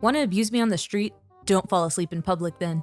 Want to abuse me on the street? Don't fall asleep in public then.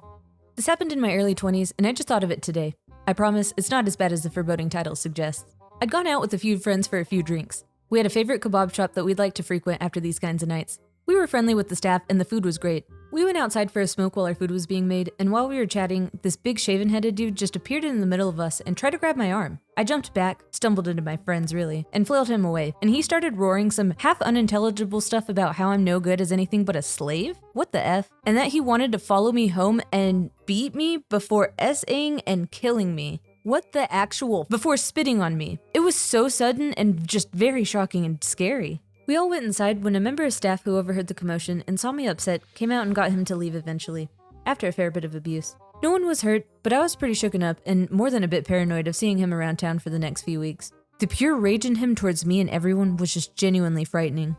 This happened in my early 20s, and I just thought of it today. I promise, it's not as bad as the foreboding title suggests. I'd gone out with a few friends for a few drinks. We had a favorite kebab shop that we'd like to frequent after these kinds of nights. We were friendly with the staff, and the food was great. We went outside for a smoke while our food was being made, and while we were chatting, this big shaven-headed dude just appeared in the middle of us and tried to grab my arm. I jumped back, stumbled into my friends really, and flailed him away, and he started roaring some half-unintelligible stuff about how I'm no good as anything but a slave? What the F? And that he wanted to follow me home and beat me before S-ing and killing me. What the actual? Before spitting on me. It was so sudden and just very shocking and scary. We all went inside when a member of staff who overheard the commotion and saw me upset came out and got him to leave eventually, after a fair bit of abuse. No one was hurt, but I was pretty shooken up and more than a bit paranoid of seeing him around town for the next few weeks. The pure rage in him towards me and everyone was just genuinely frightening.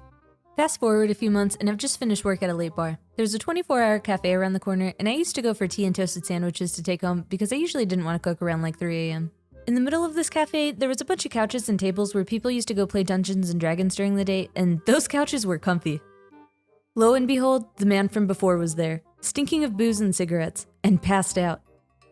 Fast forward a few months and I've just finished work at a late bar. There's a 24-hour cafe around the corner and I used to go for tea and toasted sandwiches to take home because I usually didn't want to cook around like 3 a.m. In the middle of this cafe, there was a bunch of couches and tables where people used to go play Dungeons and Dragons during the day, and those couches were comfy. Lo and behold, the man from before was there, stinking of booze and cigarettes, and passed out.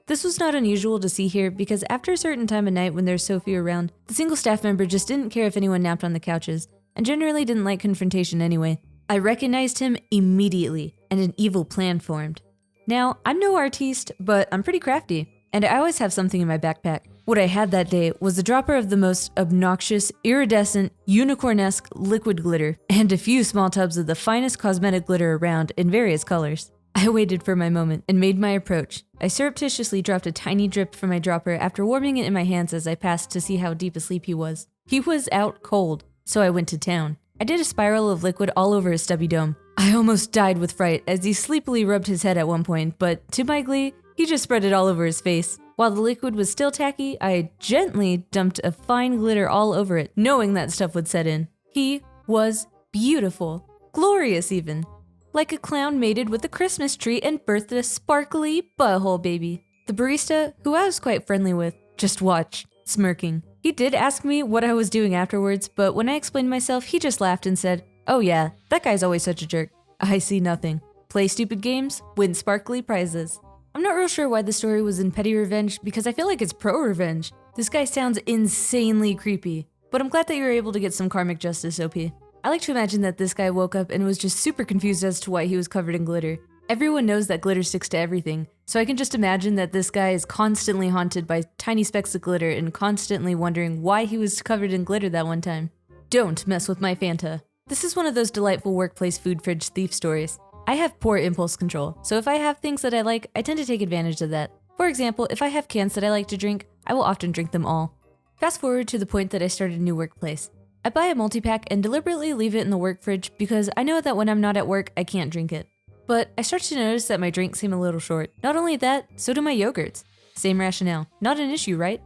This was not unusual to see here because after a certain time of night when there's so few around, the single staff member just didn't care if anyone napped on the couches, and generally didn't like confrontation anyway. I recognized him immediately, and an evil plan formed. Now, I'm no artiste, but I'm pretty crafty, and I always have something in my backpack. What I had that day was a dropper of the most obnoxious, iridescent, unicorn-esque liquid glitter, and a few small tubs of the finest cosmetic glitter around in various colors. I waited for my moment and made my approach. I surreptitiously dropped a tiny drip from my dropper after warming it in my hands as I passed to see how deep asleep he was. He was out cold, so I went to town. I did a spiral of liquid all over his stubby dome. I almost died with fright as he sleepily rubbed his head at one point, but to my glee, he just spread it all over his face. While the liquid was still tacky, I gently dumped a fine glitter all over it, knowing that stuff would set in. He was beautiful. Glorious even. Like a clown mated with a Christmas tree and birthed a sparkly butthole baby. The barista, who I was quite friendly with, just watched, smirking. He did ask me what I was doing afterwards, but when I explained myself, he just laughed and said, "Oh yeah, that guy's always such a jerk." I see nothing. Play stupid games, win sparkly prizes. I'm not real sure why the story was in PettyRevenge because I feel like it's prorevenge. This guy sounds insanely creepy, but I'm glad that you were able to get some karmic justice, OP. I like to imagine that this guy woke up and was just super confused as to why he was covered in glitter. Everyone knows that glitter sticks to everything, so I can just imagine that this guy is constantly haunted by tiny specks of glitter and constantly wondering why he was covered in glitter that one time. Don't mess with my Fanta. This is one of those delightful workplace food fridge thief stories. I have poor impulse control, so if I have things that I like, I tend to take advantage of that. For example, if I have cans that I like to drink, I will often drink them all. Fast forward to the point that I started a new workplace. I buy a multi-pack and deliberately leave it in the work fridge because I know that when I'm not at work, I can't drink it. But I start to notice that my drinks seem a little short. Not only that, so do my yogurts. Same rationale. Not an issue, right?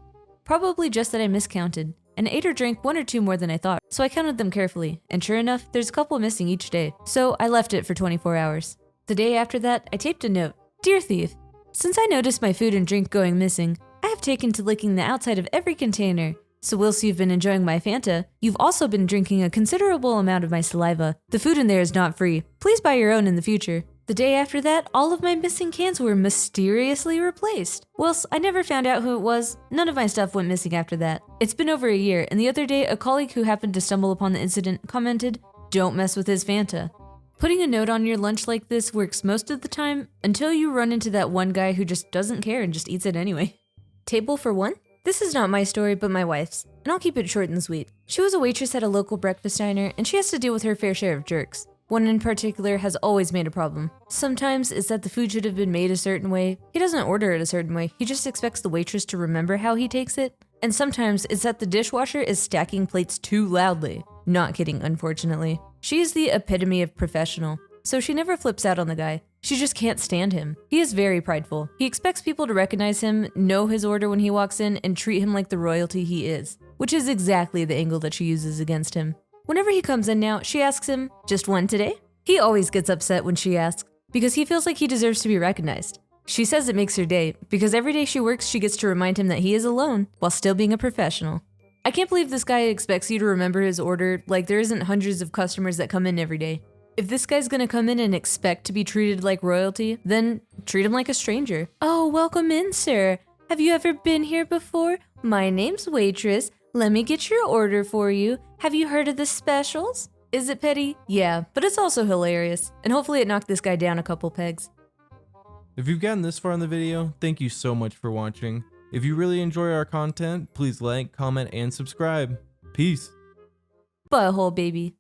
Probably just that I miscounted and ate or drank 1 or 2 more than I thought, so I counted them carefully, and sure enough, there's a couple missing each day, so I left it for 24 hours. The day after that, I taped a note. "Dear Thief, since I noticed my food and drink going missing, I have taken to licking the outside of every container. So whilst you've been enjoying my Fanta, you've also been drinking a considerable amount of my saliva. The food in there is not free. Please buy your own in the future." The day after that, all of my missing cans were mysteriously replaced. Whilst I never found out who it was, none of my stuff went missing after that. It's been over a year, and the other day, a colleague who happened to stumble upon the incident commented, "Don't mess with his Fanta." Putting a note on your lunch like this works most of the time, until you run into that one guy who just doesn't care and just eats it anyway. Table for one? This is not my story, but my wife's, and I'll keep it short and sweet. She was a waitress at a local breakfast diner, and she has to deal with her fair share of jerks. One in particular has always made a problem. Sometimes it's that the food should have been made a certain way. He doesn't order it a certain way, he just expects the waitress to remember how he takes it. And sometimes it's that the dishwasher is stacking plates too loudly. Not kidding, unfortunately. She is the epitome of professional, so she never flips out on the guy. She just can't stand him. He is very prideful. He expects people to recognize him, know his order when he walks in, and treat him like the royalty he is, which is exactly the angle that she uses against him. Whenever he comes in now, she asks him, "Just one today?" He always gets upset when she asks, because he feels like he deserves to be recognized. She says it makes her day, because every day she works, she gets to remind him that he is alone, while still being a professional. I can't believe this guy expects you to remember his order like there isn't hundreds of customers that come in every day. If this guy's gonna come in and expect to be treated like royalty, then treat him like a stranger. Oh, welcome in, sir. Have you ever been here before? My name's Waitress. Let me get your order for you. Have you heard of the specials? Is it petty? Yeah, but it's also hilarious. And hopefully it knocked this guy down a couple pegs. If you've gotten this far in the video, thank you so much for watching. If you really enjoy our content, please like, comment, and subscribe. Peace. Butthole baby.